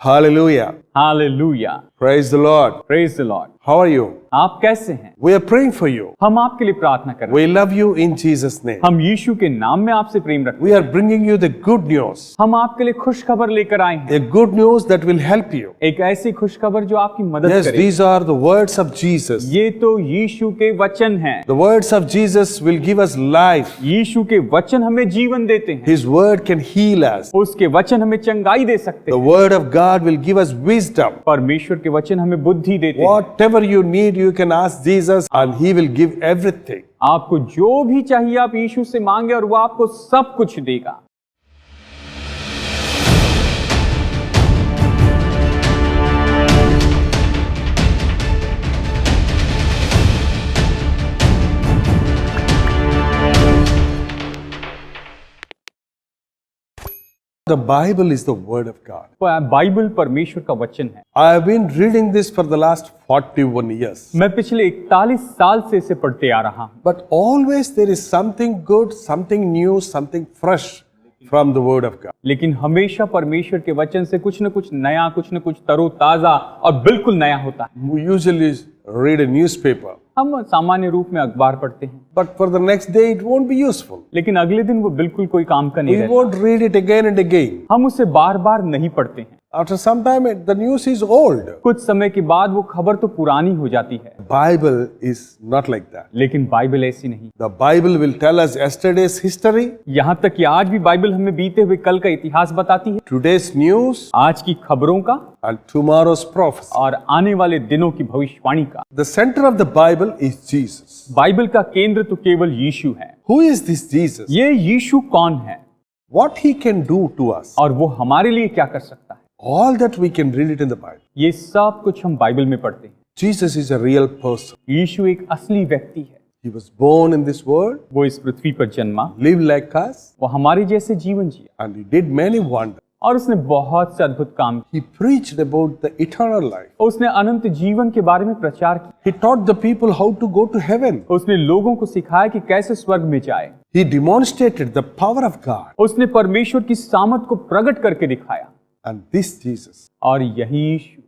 Hallelujah. Hallelujah. Praise the Lord. Praise the Lord. How are you? आप कैसे हैं? We are praying for you. हम आपके लिए प्रार्थना कर रहे हैं। We love you in Jesus' name. हम यीशु के नाम में आपसे प्रेम रखते We are bringing you the good news. हैं। हम आपके लिए खुशखबर लेकर आए हैं। A good news that will help you. एक ऐसी खुशखबर जो आपकी मदद Yes, करे। these are the words of Jesus. ये तो यीशु के वचन हैं। The words of Jesus will give us life. यीशु के वचन हमें जीवन देते हैं। His word can heal us. उसके वचन हमें चंगाई दे सकते The हैं। word of God will give us wisdom. परमेश्वर के वचन हमें बुद्धि देते हैं। Whatever you need, you can ask Jesus and He will give everything. आपको जो भी चाहिए आप यीशु से मांगे और वो आपको सब कुछ देगा। The Bible is the word of God. Bible परमेश्वर का वचन है। I have been reading this for the last 41 years. मैं पिछले 41 साल से इसे पढ़ते आ रहा हूँ। But always there is something good, something new, something fresh from the word of God. लेकिन हमेशा परमेश्वर के वचन से कुछ न कुछ नया, कुछ न कुछ तरोताजा और बिल्कुल नया होता है। We usually read a newspaper, हम सामान्य रूप में अखबार पढ़ते हैं, but for the next day it won't be useful. लेकिन अगले दिन वो बिल्कुल कोई काम का नहीं We रहता। won't read it again and again. हम उसे बार बार नहीं पढ़ते हैं। After some time, the news is old. कुछ समय के बाद वो खबर तो पुरानी हो जाती है, Bible is not like that. लेकिन बाइबल ऐसी नहीं। The Bible will tell us yesterday's history, यहाँ तक कि आज भी बाइबल हमें बीते हुए कल का इतिहास बताती है, today's news, आज की खबरों का and tomorrow's prophecy. और आने वाले दिनों की भविष्यवाणी का। The center of the Bible is Jesus. Bible का केंद्र तो केवल यीशु है। Who is this Jesus? ये यीशु कौन है What he can do to us? और वो हमारे लिए क्या कर सकता है, All that we can read it in the Bible. ये सब कुछ हम बाइबल में पढ़ते हैं। Jesus is a real person. यीशु एक असली व्यक्ति है। He was born in this world, वो इस पृथ्वी पर जन्मा, lived like us, वो हमारे जैसे जीवन जिया and he did many wonders. और उसने बहुत से अद्भुत काम किए। He preached about the eternal life. उसने अनंत जीवन के बारे में प्रचार किया। He taught the people how to go to heaven. उसने लोगों को सिखाया कि कैसे स्वर्ग में जाए। He demonstrated the power of God. उसने परमेश्वर की सामर्थ को प्रकट करके दिखाया। And this Jesus, और यही यीशु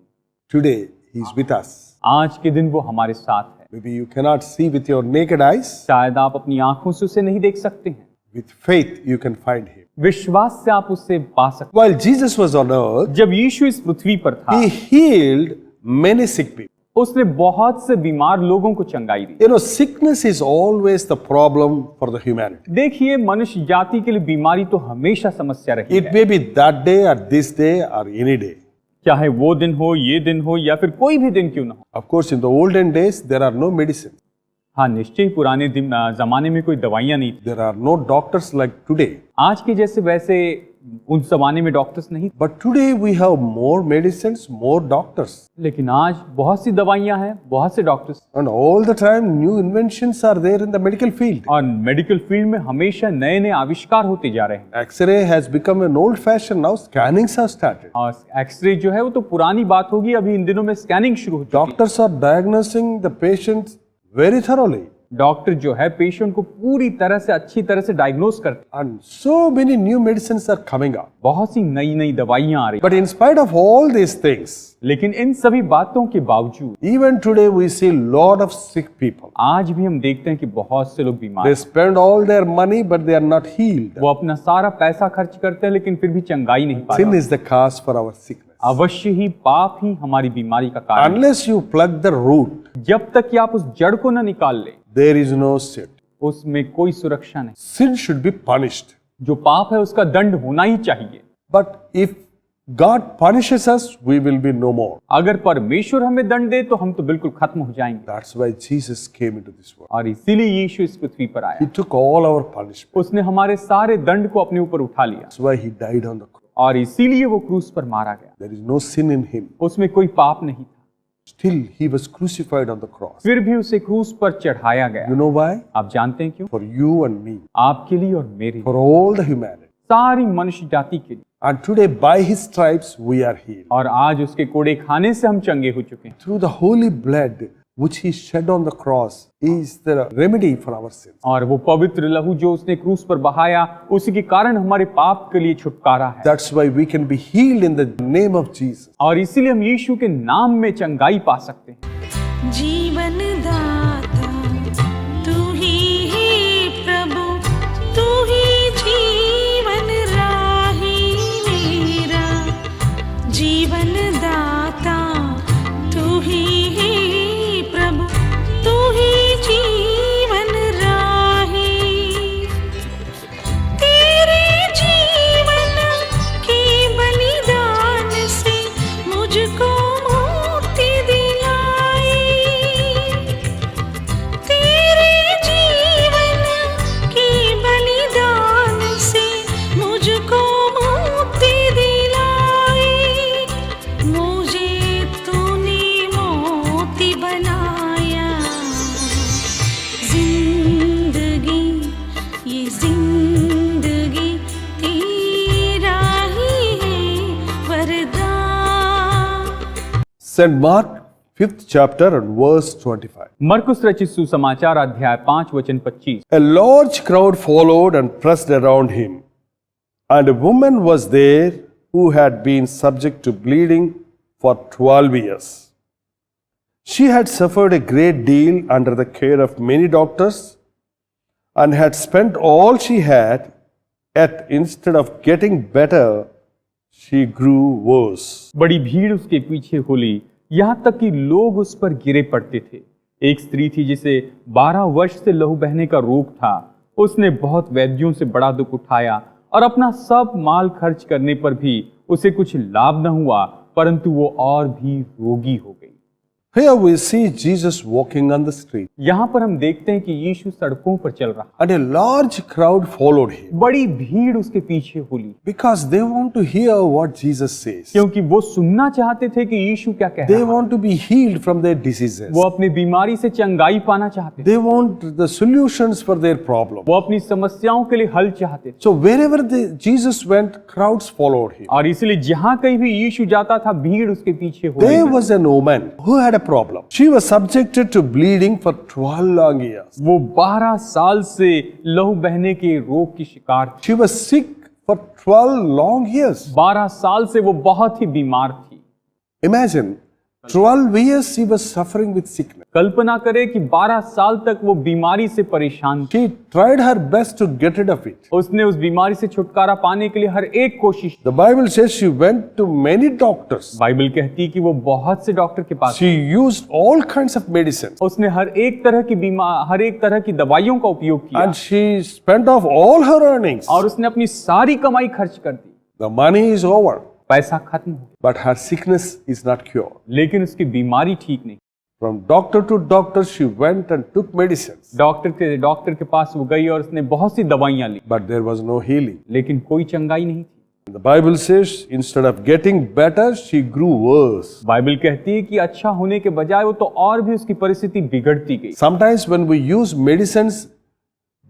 today, he is with us. आज के दिन वो हमारे साथ है। Maybe you cannot see with your naked eyes. शायद आप अपनी आंखों से उसे नहीं देख सकते हैं, With faith, you can find him. विश्वास से आप उससे पा सकते While Jesus was on earth, हैं। जब यीशु इस पृथ्वी पर था, he healed many sick people. उसने बहुत से बीमार लोगों को चंगाई दी। You know, sickness is always the problem for the humanity. देखिए, मनुष्य जाति के लिए बीमारी तो हमेशा समस्या रही It है, may be that day or this day or any day. चाहे वो दिन हो, ये दिन हो या फिर कोई भी दिन क्यों ना हो। Of course, in the olden days, there are no medicine. हाँ, निश्चय ही पुराने जमाने में कोई दवाइयाँ नहीं थी। There are no doctors like today. आज के जैसे वैसे उन जमाने में डॉक्टर्स नहीं थे, But today we have more medicines, more doctors. लेकिन आज बहुत सी दवाइयाँ हैं, बहुत से doctors, And all the time, new inventions are there in the medical field. और मेडिकल फील्ड में हमेशा नए नए आविष्कार होते जा रहे हैं। X-ray has become an old fashion now. Scannings have started. और एक्सरे जो है वो तो पुरानी बात होगी, अभी इन दिनों में स्कैनिंग शुरू हो चुकी है। Doctors are diagnosing the patients very thoroughly. Doctor जो है पेशेंट को पूरी तरह से अच्छी तरह से डायग्नोस करते हैं। And so many new medicines are coming up. बहुत सी नई नई दवाइयाँ आ रही हैं। But in spite of all these things, लेकिन इन सभी बातों के बावजूद even today we see lot of sick people. आज भी हम देखते हैं कि बहुत से लोग बीमार They हैं। spend all their money but they are not healed. वो अपना सारा पैसा खर्च करते हैं लेकिन फिर भी चंगाई नहीं Sin पाते। is the cause for our sickness. अवश्य ही पाप ही हमारी बीमारी का कारण है। Unless you plug the root, जब तक कि आप उस जड़ को न निकाल ले, there is no sin. उसमें कोई सुरक्षा नहीं। Sin should be punished. जो पाप है उसका दंड होना ही चाहिए। But if God punishes us, we will be no more. अगर परमेश्वर हमें दंड दे तो हम तो बिल्कुल खत्म हो जाएंगे। That's why Jesus came into this world. और इसीलिए यीशु इस पृथ्वी पर आया। He took all our punishment. उसने हमारे सारे दंड को अपने ऊपर उठा लिया That's why he died on the cross. और इसीलिए वो क्रूस पर मारा गया। There is no sin in him. उसमें कोई पाप नहीं था, Still, he was crucified on the cross. फिर भी उसे क्रूस पर चढ़ाया गया। You know why? आप जानते हैं क्यों? For you and me. आपके लिए और मेरे लिए, For all the humanity. सारी मनुष्य जाति के लिए। And today, by his stripes, we are healed. और आज उसके कोड़े खाने से हम चंगे हो चुके हैं। Through the holy blood, which he shed on the cross is the remedy for our sins. और वो पवित्र लहू जो उसने क्रूस पर बहाया, उसी के कारण हमारे पाप के लिए छुटकारा है। That's why we can be healed in the name of Jesus. और इसीलिए हम यीशु के नाम में चंगाई पा सकते हैं। जीवन दाता तू ही है प्रभु, तू ही जीवन राही मेरा। जीवन दाता तू ही है प्रभु, तू ही जीवन राही। तेरे जीवन के बलिदान से मुझको मुक्ति दिलाई। तेरे जीवन के बलिदान से मुझको मुक्ति दिलाई। मुझे तूने मोती बनाया। जिंदगी ये जिंदगी तेरा ही है वरदान। St. Mark 5th chapter and verse 25. मरकुस रचित सुसमाचार अध्याय 5 वचन 25। A large crowd followed and pressed around him, and a woman was there who had been subject to bleeding for 12 years. She had suffered a great deal under the care of many doctors and had spent all she had, yet instead of getting better, she grew worse. बड़ी भीड़ उसके पीछे हुई, यहाँ तक कि लोग उस पर गिरे पड़ते थे। एक स्त्री थी जिसे 12 वर्ष से लहू बहने का रोग था। उसने बहुत वैद्यों से बड़ा दुख उठाया और अपना सब माल खर्च करने पर भी उसे कुछ लाभ न हुआ, परंतु वो और भी रोगी हो गई। Here we see Jesus walking on the street, यहाँ पर हम देखते हैं कि यीशु सड़कों पर चल रहा, and a large crowd followed him बड़ी भीड़ उसके पीछे हुई, because they want to hear what Jesus says. क्योंकि वो सुनना चाहते थे कि यीशु क्या कह They रहा है। want to be healed from their diseases. वो अपनी बीमारी से चंगाई पाना चाहते थे, They want the solutions for their problem. वो अपनी समस्याओं के लिए हल चाहते थे। So wherever Jesus went, crowds followed him. और इसलिए जहाँ कहीं भी यीशु जाता था, भीड़ उसके पीछे हुई। There was an woman who had a problem. She was subjected to bleeding for 12 long years. वो 12 साल से लहू बहने के रोग की शिकार थी। She was sick for 12 long years. 12 साल से वो बहुत ही बीमार थी। Imagine, 12 years she was suffering with sickness. कल्पना करें कि 12 साल तक वो बीमारी से परेशान थी। She tried her best to get rid of it. उसने उस बीमारी से छुटकारा पाने के लिए हर एक कोशिश की। The Bible says she went to many doctors. Bible कहती है कि वो बहुत से डॉक्टर के पास, She used all kinds of medicines. उसने हर एक तरह की दवाइयों का उपयोग किया, And she spent off all her earnings. और उसने अपनी सारी कमाई खर्च कर दी। The money is over, पैसा खत्म हो गया, but her sickness is not cured. लेकिन उसकी बीमारी ठीक नहीं। From doctor to doctor, she went and took medicines, doctor के पास वो गई और उसने बहुत सी दवाइयां ली, but there was no healing. लेकिन कोई चंगाई नहीं थी। The Bible says instead of getting better, she grew worse. Bible कहती है कि अच्छा होने के बजाय वो तो और भी उसकी परिस्थिति बिगड़ती गई। Sometimes when we use medicines,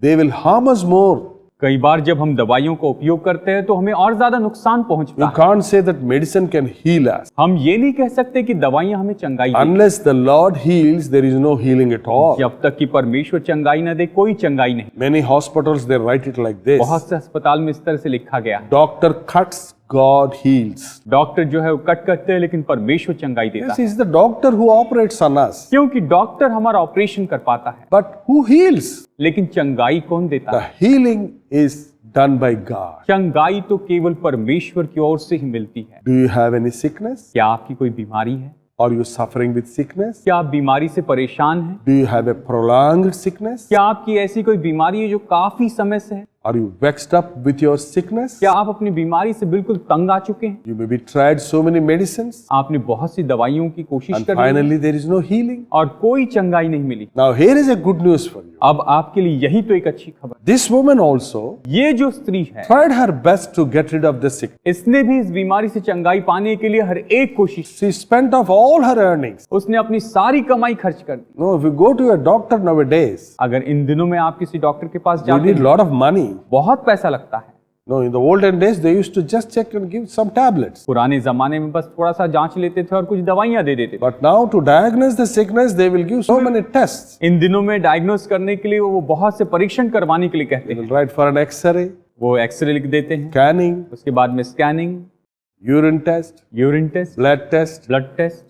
they will harm us more. कई बार जब हम दवाइयों का उपयोग करते हैं तो हमें और ज्यादा नुकसान पहुंचता You है। can't say that medicine can heal us. हम ये नहीं कह सकते कि दवाइयां हमें चंगाई दें। Unless the Lord heals, there is no healing at all. जब तक कि परमेश्वर चंगाई न दे, कोई चंगाई नहीं। Many hospitals, they write it like this. बहुत से अस्पताल में इस तरह से लिखा गया है, Doctor cuts, God heals. Doctor जो है वो कट करते हैं, लेकिन परमेश्वर चंगाई देता Yes, है। it's the doctor who operates on us. क्योंकि डॉक्टर हमारा ऑपरेशन कर पाता है, But who heals? लेकिन चंगाई कौन देता The है? healing is done by God. चंगाई तो केवल परमेश्वर की ओर से ही मिलती है। Do you have any sickness? क्या आपकी कोई बीमारी है? Are you suffering with sickness? क्या आप बीमारी से परेशान हैं? Do you have a prolonged sickness? क्या आपकी ऐसी कोई बीमारी है जो काफी समय से है? Are you vexed up with your sickness? क्या आप अपनी बीमारी से बिल्कुल तंग आ चुके हैं? You may be tried so many medicines आपने बहुत सी दवाइयों की कोशिश and कर ली finally there is no healing. और कोई चंगाई नहीं मिली। Now here is a good news for you. अब आपके लिए यही तो एक अच्छी खबर। This woman also ये जो स्त्री है, tried her best to get rid of the sickness. इसने भी इस बीमारी से चंगाई पाने के लिए हर एक कोशिश, She spent off all her earnings. उसने अपनी सारी कमाई खर्च कर दी। No, if you go to a doctor nowadays, अगर इन दिनों में आप किसी डॉक्टर के पास you जाते need हैं, lot of money. बहुत पैसा लगता है। No, in the olden days, they used to just check and give some tablets. पुराने जमाने में बस थोड़ा सा जांच लेते थे और कुछ दवाइयां दे देते थे। But now, to diagnose the sickness, they will give so many tests. इन दिनों में डायग्नोस करने के लिए वो बहुत से परीक्षण करवाने के लिए कहते They हैं। will write for an X-ray, वो एक्सरे लिख देते हैं, scanning, उसके बाद में scanning, urine test, urine test, blood test. Blood test.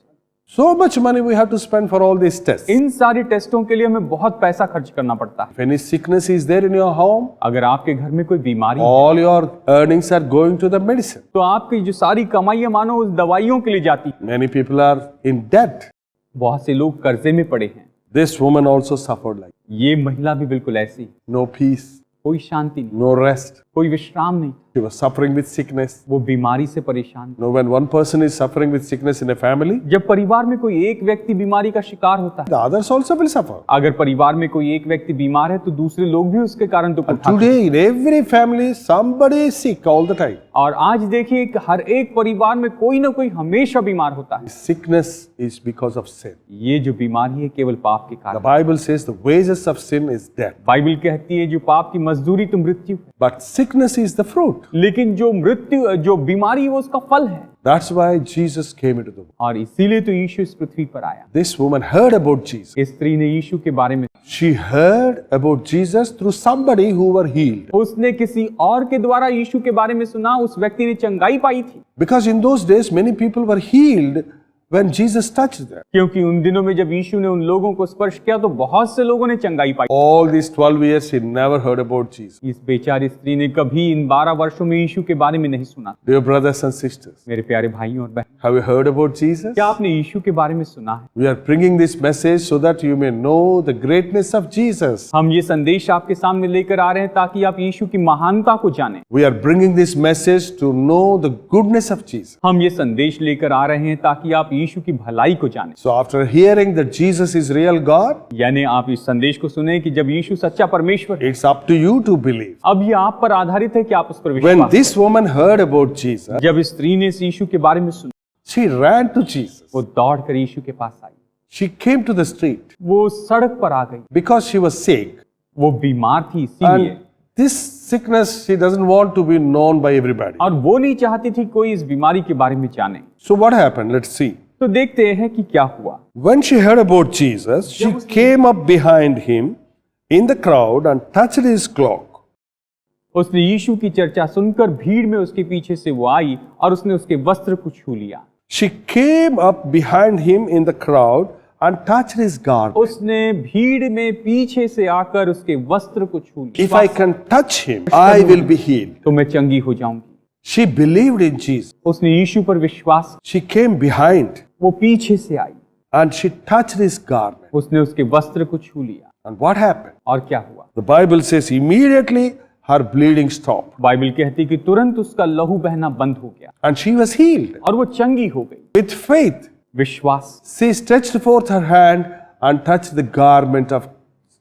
So much money we have to spend for all these tests. इन सारी टेस्टों के लिए हमें बहुत पैसा खर्च करना पड़ता है। If any sickness is there in your home, अगर आपके घर में कोई बीमारी है, all your earnings are going to the medicine. तो आपकी जो सारी कमाई है मानो उस दवाइयों के लिए जाती है। Many people are in debt. बहुत से लोग कर्जे में पड़े हैं। This woman also suffered like ये महिला भी बिल्कुल ऐसी है। no peace, कोई शांति नहीं, no rest. कोई विश्राम नहीं, She was suffering with sickness. वो बीमारी से परेशान। You know, when one person is suffering with sickness in a family, जब परिवार में कोई एक व्यक्ति बीमारी का शिकार होता है, the others also will suffer. अगर परिवार में कोई एक व्यक्ति बीमार है तो दूसरे लोग भी उसके कारण दुख And उठाते हैं। today, in every family, somebody is sick all the time. और आज देखिए कि हर एक परिवार में कोई ना कोई हमेशा बीमार होता है। Sickness is because of sin. ये जो बीमारी है केवल पाप के The कारण। Bible says the wages of sin is death. Bible कहती है जो पाप की मजदूरी तो मृत्यु है, But sickness is the fruit. लेकिन जो मृत्यु जो बीमारी है वो उसका फल है। That's why Jesus came into the world. और इसीलिए तो यीशु इस पृथ्वी पर आया। This woman heard about Jesus. इस स्त्री ने यीशु के बारे में, She heard about Jesus through somebody who were healed. उसने किसी और के द्वारा यीशु के बारे में सुना, उस व्यक्ति ने चंगाई पाई थी। Because in those days, many people were healed when Jesus touched them. क्योंकि उन दिनों में जब यीशु ने उन लोगों को स्पर्श किया तो बहुत से लोगों ने चंगाई पाई। All these 12 years, she never heard about Jesus. इस बेचारी स्त्री ने कभी इन 12 वर्षों में यीशु के बारे में नहीं सुना। Dear brothers and sisters, मेरे प्यारे भाइयों और बहन, have you heard about Jesus? क्या आपने यीशु के बारे में सुना है? We are bringing this message so that you may know the greatness of Jesus. हम ये संदेश आपके सामने लेकर आ रहे हैं ताकि आप यीशु की महानता को जानें। We are bringing this message to know the goodness of Jesus. हम ये संदेश लेकर आ रहे हैं ताकि आप यीशु की भलाई को जानें। So after hearing that Jesus is real God, यानी आप इस संदेश को सुने कि जब यीशु सच्चा परमेश्वर है, it's up to you to believe. अब ये आप पर आधारित है कि आप उस पर When विश्वास this woman heard about Jesus, करें। जब इस स्त्री ने इस यीशु के बारे में सुना, she ran to Jesus. वो दौड़ कर यीशु के पास आई। She came to the street वो सड़क पर आ गई। because she was sick. वो बीमार थी इसीलिए, And this sickness, she doesn't want to be known by everybody. और वो नहीं चाहती थी कोई इस बीमारी के बारे में जाने। So what happened? Let's see. तो देखते हैं कि क्या हुआ। When she heard about Jesus, she came up behind him in the crowd and touched his cloak. उसने यीशु की चर्चा सुनकर भीड़ में उसके पीछे से वो आई और उसने उसके वस्त्र को छू लिया। She came up behind him in the crowd and touched his garment. उसने भीड़ में पीछे से आकर उसके वस्त्र को छू If I लिया। can touch him, I will be healed. तो मैं चंगी हो जाऊंगी। She believed in Jesus. उसने यीशु पर विश्वास, She came behind वो पीछे से आई, and she touched his garment. उसने उसके वस्त्र को छू लिया। And what happened? और क्या हुआ? The Bible says immediately her bleeding stopped Bible कहती है कि तुरंत उसका लहू बहना बंद हो गया and she was healed. और वो चंगी हो गई। With faith, विश्वास, she stretched forth her hand and touched the garment of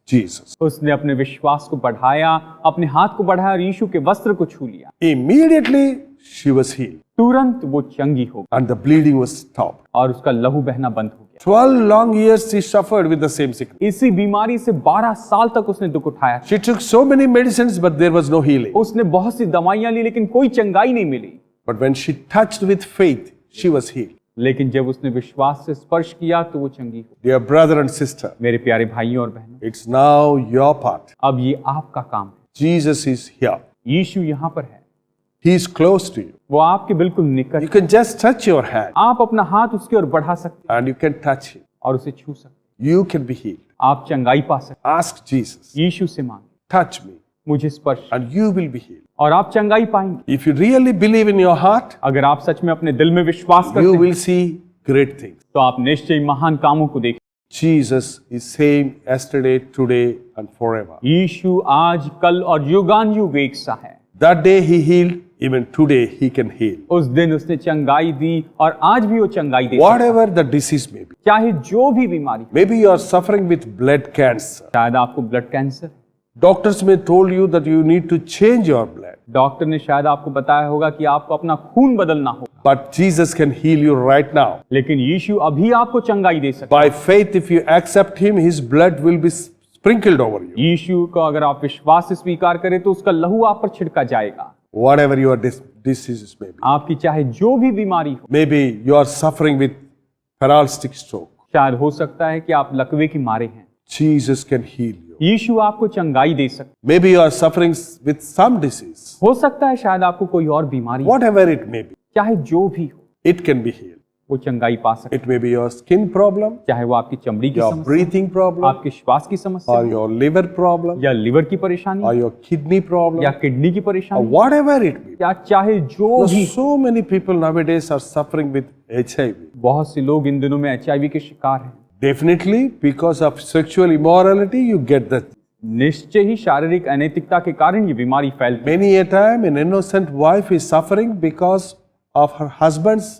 Jesus. उसने अपने विश्वास को बढ़ाया, अपने हाथ को बढ़ाया और यीशु के वस्त्र को छू लिया। Immediately, she was healed तुरंत वो चंगी हो गई and the bleeding was stopped. और उसका लहू बहना बंद हो गया। 12 long years she suffered with the same sickness. इसी बीमारी से 12 साल तक उसने दुख उठाया। She took so many medicines, but there was no healing. उसने बहुत सी दवाइयां ली लेकिन कोई चंगाई नहीं मिली। But when she touched with faith, she was healed. लेकिन जब उसने विश्वास से स्पर्श किया तो वो चंगी हो। Dear brother and sister, मेरे प्यारे भाइयों और बहनों, it's now your part. अब ये आपका काम है। Jesus is here. यीशु यहाँ पर है, He is close to you. वो आपके बिल्कुल निकट You है। can just touch your hand आप अपना हाथ उसकी ओर बढ़ा सकते हैं and you can touch him. और उसे छू सकते हैं। You can be healed. आप चंगाई पा सकते Ask Jesus, हैं। यीशु से मांगे, touch me, मुझे स्पर्श, and you will be healed. और आप चंगाई पाएंगे। If you really believe in your heart, अगर आप सच में अपने दिल में विश्वास करते you हैं will see great things. तो आप निश्चय महान कामों को देखें। Jesus is same yesterday, today, and forever. यीशु आज, कल और युगान युग एक सा है। That day he healed, even today he can heal. उस दिन उसने चंगाई दी और आज भी वो चंगाई दे सकता है। Whatever the disease may be. चाहे जो भी बीमारी हो। Maybe you are suffering with blood cancer. शायद आपको ब्लड कैंसर है। Doctors may told you that you need to change your blood. Doctor ने शायद आपको बताया होगा कि आपको अपना खून बदलना होगा, But Jesus can heal you right now. लेकिन यीशु अभी आपको चंगाई दे सकता By faith, if you accept him, his blood will be sprinkled over you. है। यीशु को अगर आप विश्वास से स्वीकार करें तो उसका लहू आप पर छिड़का जाएगा। whatever your diseases may be. आपकी चाहे जो भी बीमारी हो, Maybe you are suffering with paralytic stroke. शायद हो सकता है कि आप लकवे की मारे हैं, Jesus can heal you. यीशु आपको चंगाई दे सकता Maybe you are suffering with some disease. हो सकता है शायद आपको कोई और बीमारी हो, Whatever it may be, चाहे जो भी हो it can be healed. वो चंगाई पा सकता It may be your skin problem, है, चाहे वो आपकी चमड़ी की your समस्या, breathing problem, आपके श्वास की समस्या or your liver problem, या लिवर की परेशानी or your kidney या problem, किडनी की or परेशानी whatever it may be. या चाहे जो भी। So many people nowadays are suffering with HIV. बहुत से लोग इन दिनों में HIV के शिकार हैं। Definitely, because of sexual immorality, you get that. निश्चय ही शारीरिक अनैतिकता के कारण ये बीमारी फैलती है। Many a time, an innocent wife is suffering because of her husband's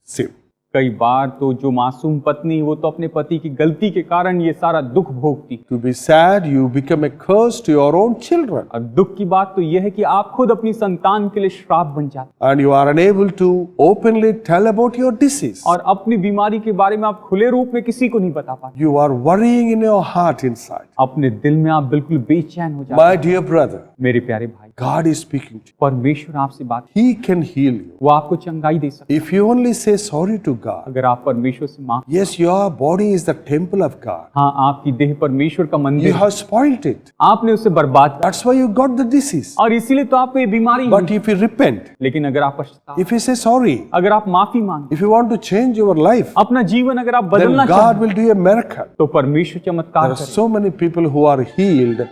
sin. कई बार तो जो मासूम पत्नी वो तो अपने पति की गलती के कारण ये सारा दुख भोगती है। To be sad, you become a curse to your own children, और दुख की बात तो यह है कि आप खुद अपनी संतान के लिए श्राप बन जाते and you are unable to openly tell about your disease. हैं और अपनी बीमारी के बारे में आप खुले रूप में किसी को नहीं बता पाते। You are worrying in your heart inside. अपने दिल में आप बिल्कुल बेचैन हो जाते My हैं। dear brother, मेरे प्यारे भाई, God is speaking to you. परमेश्वर आपसे बात, He can heal you. वो आपको चंगाई दे सकता If you only say sorry to God. है अगर आप परमेश्वर से मांग। Yes, your body is the temple of God. हाँ, आपकी देह परमेश्वर का मंदिर You है। have spoiled it. आपने उसे बर्बाद किया That's why you got the disease. और इसीलिए तो आपको ये बीमारी But हुई। if you repent, लेकिन अगर आप पछताए, if you say sorry, अगर आप माफी मांगे, if you want to change your life, अपना जीवन अगर आप then बदलना God चाहते will do a miracle. तो परमेश्वर चमत्कार There are करें। so many people who are healed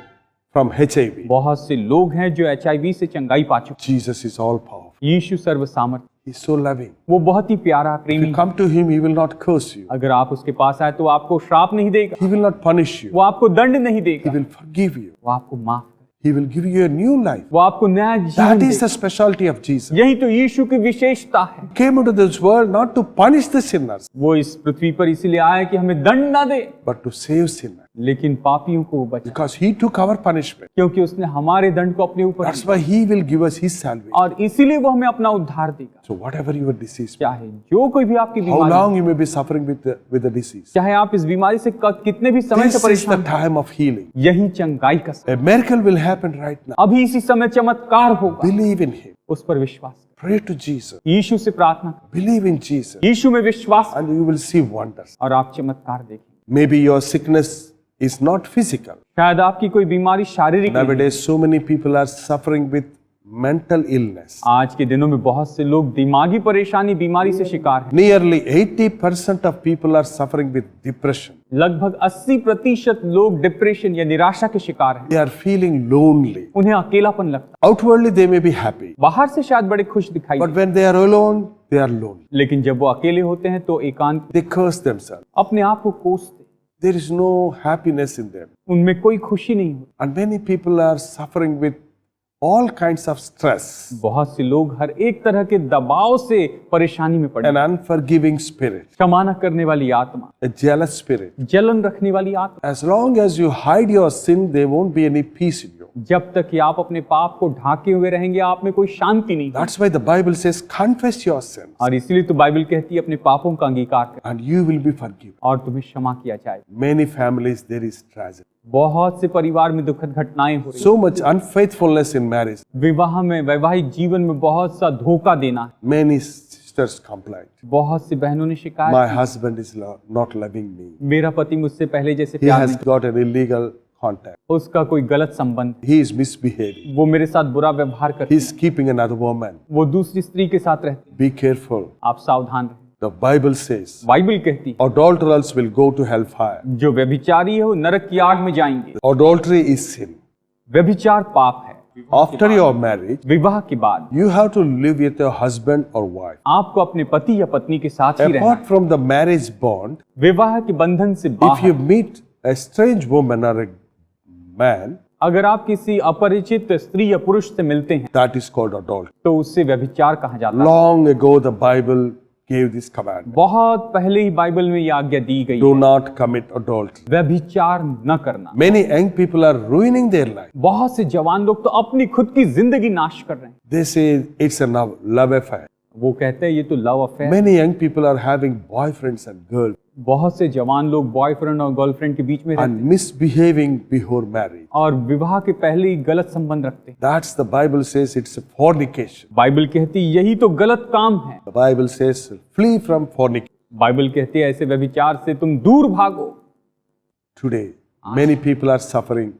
from HIV. बहुत से लोग हैं जो HIV से चंगाई पा चुके Jesus is all powerful. हैं। यीशु सर्व सामर्थ, He's so loving. वो बहुत ही प्यारा If प्रेमी you है। come to Him, He will not curse you. अगर आप उसके पास आए तो आपको श्राप नहीं देगा, He will not punish you. वो आपको दंड नहीं He देगा, will forgive you. वो आपको माफ करेगा, He will give you a new life. वो आपको नया जीवन That is देगा। the specialty of Jesus. यही तो यीशु की विशेषता है। He came into this world not to punish the sinners, वो इस पृथ्वी पर इसीलिए आया कि हमें दंड ना दे, but to save sinners. लेकिन पापियों को बचा, Because He took our punishment. क्योंकि उसने हमारे दंड को अपने ऊपर That's लिया। why He will give us His salvation. और इसीलिए वो हमें अपना उद्धार देगा। So whatever your disease, चाहे जो कोई भी आपकी how बीमारी, long you may be suffering with the disease, चाहे आप इस बीमारी से कितने भी समय this से is the परेशान, time of healing. यही चंगाई का समय। A miracle will happen right now. अभी इसी समय चमत्कार होगा, Believe in Him. उस पर विश्वास करें। Pray to Jesus. यीशु से प्रार्थना करें, Believe in Jesus, यीशु में विश्वास करें and you will see wonders. और आप चमत्कार देखें। Maybe your sickness is not physical. शायद आपकी कोई बीमारी शारीरिक नहीं है। Nowadays, so many people are suffering with mental illness. आज के दिनों में बहुत से लोग दिमागी परेशानी बीमारी से शिकार हैं। Nearly 80% of people are suffering with depression. लगभग 80% लोग डिप्रेशन या निराशा के शिकार हैं। They are feeling lonely. उन्हें अकेलापन लगता Outwardly, they may be happy, है, बाहर से शायद बड़े खुश दिखाई but देते when they are alone, they are lonely. हैं, लेकिन जब वो अकेले होते हैं तो एकांत They curse themselves. अपने आप को कोसते, There is no happiness in them. उनमें कोई खुशी नहीं होती। And many people are suffering with all kinds of stress, बहुत से लोग हर एक तरह के दबाव से परेशानी में पड़े, an unforgiving spirit, क्षमा न करने वाली आत्मा, a jealous spirit. जलन रखने वाली आत्मा। As long as you hide your sin, there won't be any peace in you. जब तक कि आप अपने पाप को ढाके हुए रहेंगे, आप में कोई शांति नहीं होगी। That's why the Bible says, confess your sins और इसीलिए तो बाइबल कहती है अपने पापों का अंगीकार करें and you will be forgiven. और तुम्हें क्षमा किया जाएगा। Many families, there is tragedy. बहुत से परिवार में दुखद घटनाएं हो रही So much unfaithfulness in marriage. हैं। विवाह में, वैवाहिक जीवन में बहुत सा धोखा देना है। Many sisters complain. बहुत सी बहनों ने शिकायत My की, husband is not loving me. मेरा पति मुझसे पहले जैसे He प्यार has नहीं, got an illegal contact. उसका कोई गलत संबंध, He is misbehaving. वो मेरे साथ बुरा व्यवहार करते, He is keeping another woman. वो दूसरी स्त्री के साथ रहते। Be careful. आप सावधान रहें। The Bible says, बाइबल कहती है adulterers will go to hellfire. जो व्यभिचारी है वो नरक की आग में जाएंगे। Adultery is sin. व्यभिचार पाप है। After your marriage, विवाह के बाद you have to live with your husband or wife. आपको अपने पति या पत्नी के साथ ही रहना Apart from the marriage bond, है। विवाह के बंधन से if बाहर you meet a strange woman or a man, अगर आप किसी अपरिचित स्त्री या पुरुष से मिलते हैं that is called adultery. तो उससे व्यभिचार कहा जाता है। Long ago, the Bible gave this commandment. बहुत पहले ही बाइबल में यह आज्ञा दी गई Do है, not commit adultery. व्यभिचार न करना। Many young people are ruining their life. बहुत से जवान लोग तो अपनी खुद की जिंदगी नाश कर रहे हैं। They say it's a love affair. वो कहते हैं ये तो love affair. Many young people are having boyfriends and girls बहुत से जवान लोग बॉयफ्रेंड और गर्लफ्रेंड के बीच में रहते and misbehaving before marriage. और विवाह के पहले ही गलत संबंध रखते हैं। That's the Bible says it's a fornication. Bible कहती है यही तो गलत काम है। The Bible says flee from fornication. Bible कहती है ऐसे व्यभिचार से तुम दूर भागो। Today, many people are suffering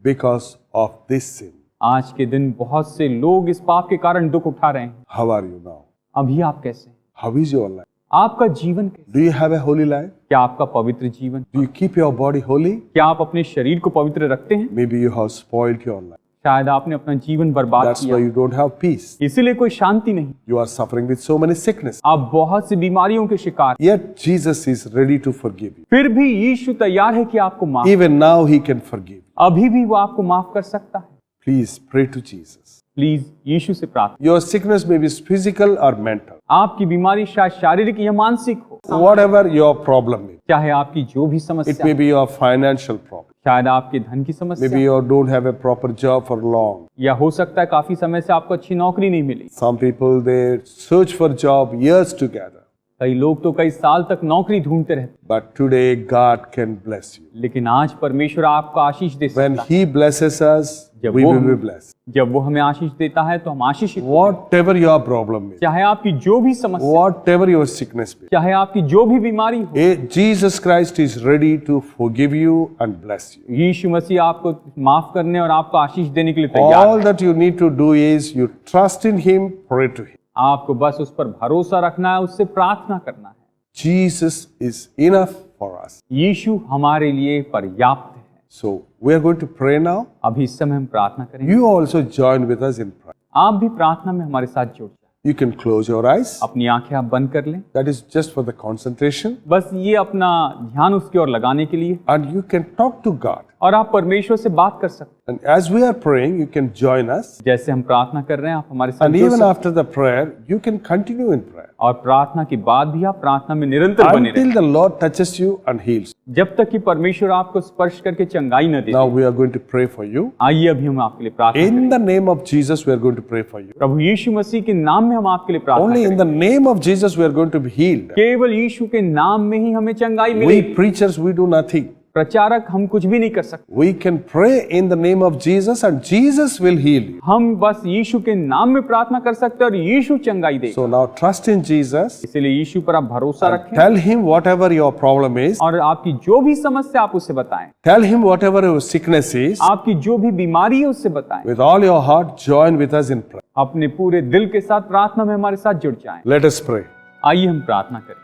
because of this sin. आज के दिन बहुत से लोग इस पाप के कारण दुख उठा रहे हैं। How are you now? अभी आप कैसे हैं? How is your life? आपका जीवन कैसे? Do you have a holy life? क्या आपका पवित्र जीवन? Do you keep your body holy? क्या आप अपने शरीर को पवित्र रखते हैं? Maybe you have spoiled your life. शायद आपने अपना जीवन बर्बाद That's why किया, you don't have peace. इसीलिए कोई शांति नहीं। You are suffering with so many sickness. आप बहुत सी बीमारियों के शिकार हैं। Yet Jesus is ready to forgive you. फिर भी यीशु तैयार है कि आपको माफ, Even now he can forgive you. अभी भी वो आपको माफ कर सकता है। Please pray to Jesus. Please यीशु से प्रार्थना। Your sickness may be physical or mental. आपकी बीमारी शायद शारीरिक या मानसिक हो, Whatever your problem may be. चाहे आपकी जो भी It समस्या, may be your financial problem. शायद आपके धन की समस्या, Maybe you don't have a proper job for long. या हो सकता है काफी समय से आपको अच्छी नौकरी नहीं मिली। Some people they search for job years together. कई लोग तो कई साल तक नौकरी ढूंढते रहते, But today God can bless you. लेकिन आज परमेश्वर आपको आशीष दे When सकता है। he blesses us, जब we वो will be blessed. जब वो हमें आशीष देता है तो हम आशीषित, Whatever your problem is, चाहे आपकी जो भी समस्या, whatever your sickness be, चाहे आपकी जो भी बीमारी हो, Jesus Christ is ready to forgive you and bless you. यीशु मसीह आपको माफ करने और आपको आशीष देने के लिए तैयार All है। that you need to do is you trust in him, pray to him. आपको बस उस पर भरोसा रखना है, उससे प्रार्थना करना है। Jesus is enough for us. यीशु हमारे लिए पर्याप्त है। So we are going to pray now. अभी इस समय हम प्रार्थना करेंगे। You also join with us in prayer. आप भी प्रार्थना में हमारे साथ जुड़ जाएं। You can close your eyes. अपनी आंखें आप बंद कर लें, That is just for the concentration. बस ये अपना ध्यान उसकी ओर लगाने के लिए, And you can talk to God. और आप परमेश्वर से बात कर सकते हैं। And as we are praying, you can join us. जैसे हम प्रार्थना कर रहे हैं आप हमारे साथ And जुड़ even सकते after the prayer, you can continue in prayer. हैं। और प्रार्थना के बाद भी आप प्रार्थना में निरंतर बने रहें, Until the Lord touches you and heals you. जब तक कि परमेश्वर आपको स्पर्श करके चंगाई न दे। Now we are going to pray for you. आइए अभी हम आपके लिए प्रार्थना In करें। the name of Jesus, we are going to pray for you. प्रभु यीशु मसीह के नाम में हम आपके लिए प्रार्थना Only in करें। the name of Jesus, we are going to be healed. केवल यीशु के नाम में ही हमें चंगाई We मिलेगी। preachers, we do nothing. प्रचारक हम कुछ भी नहीं कर सकते, We can pray in the name of Jesus and Jesus will heal you. हम बस यीशु के नाम में प्रार्थना कर सकते हैं और यीशु चंगाई दे। So now trust in Jesus. इसलिए यीशु पर आप भरोसा रखें Tell him whatever your problem is. और आपकी जो भी समस्या आप उससे बताएं, Tell him whatever your sickness is. आपकी जो भी बीमारी है उससे बताएं। With all your heart, join with us in prayer. अपने पूरे दिल के साथ प्रार्थना में हमारे साथ जुड़ जाएं। Let us pray. आइए हम प्रार्थना करें।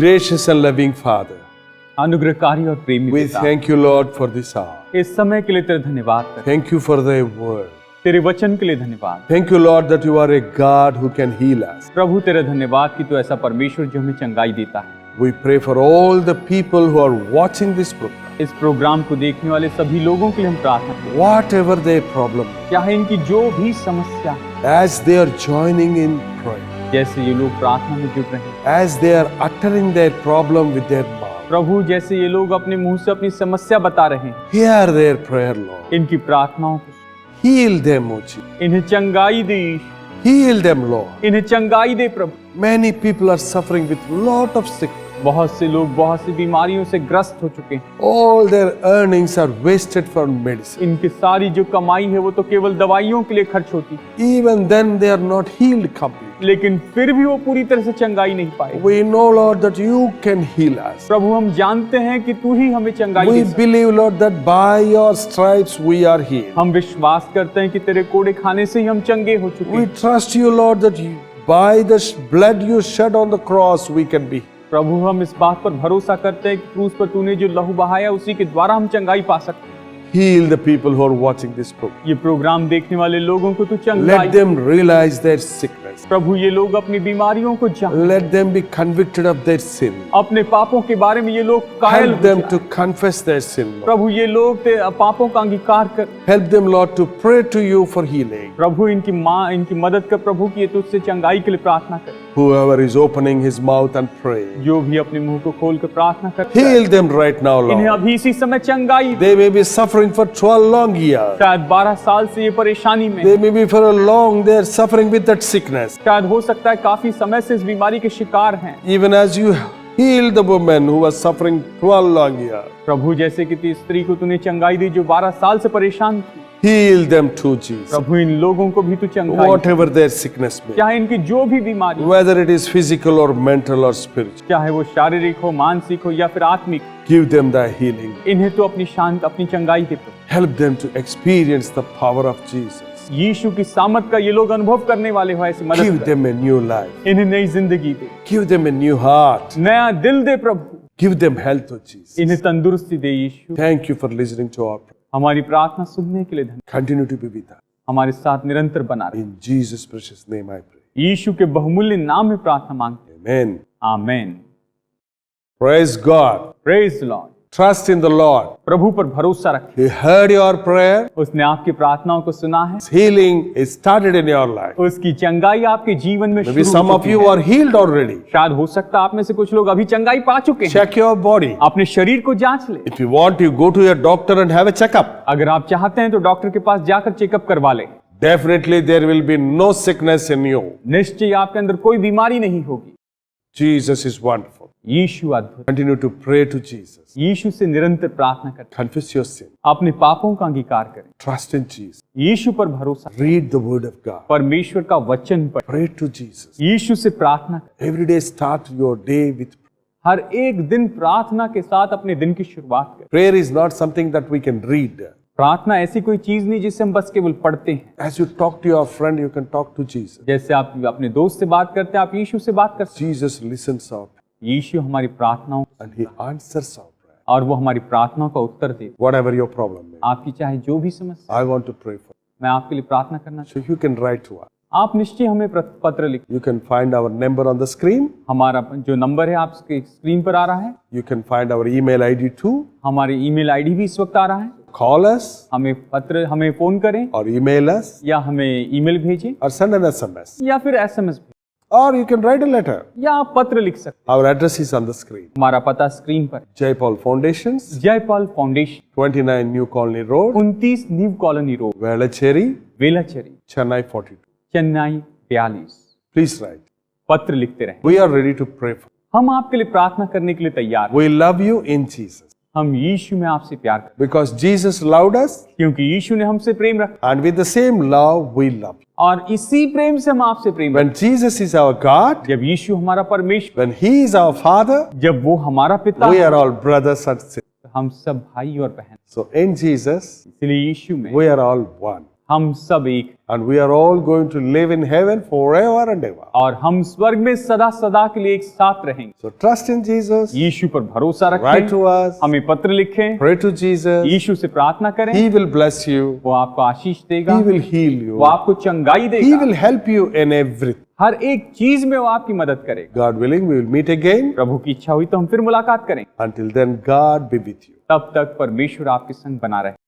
Gracious and loving Father, अनुग्रहकारी और प्रेमी we पिता, thank you, Lord, for this hour. इस समय के लिए तेरे धन्यवाद करते हैं। Thank you for thy word. तेरे वचन के लिए धन्यवाद। Thank you, Lord, that you are a God who can heal us. प्रभु तेरा धन्यवाद कि तू ऐसा परमेश्वर जो हमें चंगाई देता है। We pray for all the people who are watching this program. इस प्रोग्राम को देखने वाले सभी लोगों के लिए हम प्रार्थना करते Whatever their problem, हैं। चाहे इनकी जो भी समस्या है, as they are joining in prayer, जैसे ये लोग प्रार्थना में जुड़ रहे हैं, as they are uttering their problem with their mouth, प्रभु जैसे ये लोग अपने मुंह से अपनी समस्या बता रहे हैं, hear their prayer, Lord. इनकी प्रार्थनाओं को Heal them, O Jesus. इन्हें चंगाई दे, Heal them, Lord. इन्हें चंगाई दे प्रभु। Many people are suffering with lot of sickness. बहुत से लोग बहुत सी बीमारियों से ग्रस्त हो चुके हैं। All their earnings are wasted for medicine. इनकी सारी जो कमाई है वो तो केवल दवाइयों के लिए खर्च होती है, Even then, they are not healed completely. लेकिन फिर भी वो पूरी तरह से चंगाई नहीं पाए। We know, Lord, that you can heal us. प्रभु हम जानते हैं कि तू ही हमें चंगाई We दे सकता है। believe, Lord, that by your stripes we are healed. हम विश्वास करते हैं कि तेरे कोड़े खाने से ही हम चंगे हो चुके We हैं। trust you, Lord, that you, by the blood you shed on the cross, we can be. प्रभु हम इस बात पर भरोसा करते हैं कि क्रूस पर तूने जो लहू बहाया उसी के द्वारा हम चंगाई पा सकते हैं। Heal the people who are watching this program. ये प्रोग्राम देखने वाले लोगों को तू चंगाई Let them realize their sickness. प्रभु ये लोग अपनी बीमारियों को जान, Let them be convicted of their sin. अपने पापों के बारे में ये लोग कायल Help हो them जाएं। to confess their sin, Lord. प्रभु ये लोग पापों का अंगीकार कर। Help them, Lord, to pray to you for healing. प्रभु इनकी माँ इनकी मदद कर प्रभु की ये तुझसे चंगाई के लिए प्रार्थना कर। Whoever is opening his mouth and praying, जो भी अपने मुंह को खोल कर प्रार्थना करता है, heal them right now, इन्हें Lord. अभी इसी समय चंगाई दे। They may be suffering for 12 long years. शायद 12 साल से ये परेशानी में, They may be for a long, they are suffering with that sickness. शायद हो सकता है काफी समय से इस बीमारी के शिकार हैं। Even as you healed the woman who was suffering 12 long years, प्रभु जैसे कि इस स्त्री को तूने चंगाई दी जो 12 साल से परेशान थी, heal them too, Jesus. प्रभु इन लोगों को भी तू चंगाई दे। Whatever their sickness may be, चाहे इनकी जो भी बीमारी, whether it is physical or mental or spiritual, चाहे वो शारीरिक हो, मानसिक हो या फिर आत्मिक, give them thy healing. इन्हें तो अपनी चंगाई दे प्रभु। Help them to experience the power of Jesus. यीशु की सामर्थ का ये लोग अनुभव करने वाले हो, ऐसी मदद Give कर। them a new life. इन्हें नई जिंदगी दे, Give them a new heart. नया दिल दे प्रभु, Give them health, oh Jesus. इन्हें तंदुरुस्ती दे यीशु। Thank you for listening to our prayer. हमारी प्रार्थना सुनने के लिए धन्यवाद। Continue to be with us. हमारे साथ निरंतर बना रहे। In Jesus' precious name I pray. यीशु के बहुमूल्य नाम में प्रार्थना मांगते हैं। Amen. Amen. Praise God. Praise the Lord. Trust in the Lord. प्रभु पर भरोसा रखें। He heard your prayer. उसने आपकी प्रार्थनाओं को सुना है। His healing is started in your life. उसकी चंगाई आपके जीवन में Maybe शुरू some हो of चुकी you है। are healed already. शायद हो सकता है आप में से कुछ लोग अभी चंगाई पा चुके हैं। Check your body. अपने शरीर को जांच ले। If you want, you go to your doctor and have a checkup. अगर आप चाहते हैं तो डॉक्टर के पास जाकर चेकअप करवा लें। Definitely there will be no sickness in you. निश्चय आपके अंदर कोई बीमारी नहीं होगी। Jesus is wonderful. यीशु अद्भुत। Continue to pray to Jesus. यीशु से निरंतर प्रार्थना करें। Confess your sin. अपने पापों का अंगीकार करें। Trust in Jesus. यीशु पर भरोसा करें। Read the word of God. परमेश्वर का वचन पढ़ें। Pray to Jesus. यीशु से प्रार्थना करें। Every day start your day with हर एक दिन प्रार्थना के साथ अपने दिन की शुरुआत करें। prayer is not something that we can read. प्रार्थना ऐसी कोई चीज नहीं जिसे हम बस केवल पढ़ते हैं। As you talk to your friend, you can talk to Jesus. जैसे आप अपने दोस्त से बात करते हैं, आप यीशु से बात कर सकते Jesus listens out हैं। यीशु हमारी प्रार्थनाओं and he answers our prayer. और वो हमारी प्रार्थनाओं का उत्तर दे। Whatever your problem may be. आपकी चाहे जो भी समस्या, I want to pray for you. मैं आपके लिए प्रार्थना करना So you can write to us. आप निश्चय हमें पत्र लिखें। You can find our number on the screen. हमारा जो नंबर है आपके स्क्रीन पर आ रहा है। You can find our email ID too. हमारी ईमेल आईडी भी इस वक्त आ रहा है। Call us हमें फोन करें or email us या हमें ईमेल भेजें or send an SMS. या फिर एसएमएस भेजें Or you can write a letter. या आप पत्र लिख सकते Our address is on the screen. हैं। हमारा पता स्क्रीन पर है। Jaipal Foundations, Jaipal foundation, 29 New Colony Road, 29 new colony road, Velachery, Velachery, Chennai 42. Chennai 42। Please write. पत्र लिखते रहें। We are ready to pray for you. हम आपके लिए प्रार्थना करने के लिए तैयार हैं। We love you in Jesus. हम यीशु में आपसे प्यार करते Because Jesus loved us, हैं, क्योंकि यीशु ने हमसे प्रेम रखा and with the same love we love you. और इसी प्रेम से हम आपसे प्रेम When Jesus is our God, रखते। जब यीशु हमारा परमेश्वर, when He is our Father, जब वो हमारा पिता we है, are all brothers and sisters. हम सब भाई और बहन। So in Jesus, इसलिए यीशु में we are all one. हम सब एक, And we are all going to live in heaven forever and ever. और हम स्वर्ग में सदा सदा के लिए एक साथ रहेंगे। So trust in Jesus, यीशु पर भरोसा write रखें, to us, हमें पत्र लिखें, pray to Jesus. यीशु से प्रार्थना करें, He will bless you. वो आपको आशीष देगा, He will heal वो you. आपको चंगाई He देगा, will help you in everything. हर एक चीज में वो आपकी मदद करेगा। God willing, we will meet again. प्रभु की इच्छा हुई तो हम फिर मुलाकात करें। Until then, God be with you. तब तक परमेश्वर आपके संग बना रहे।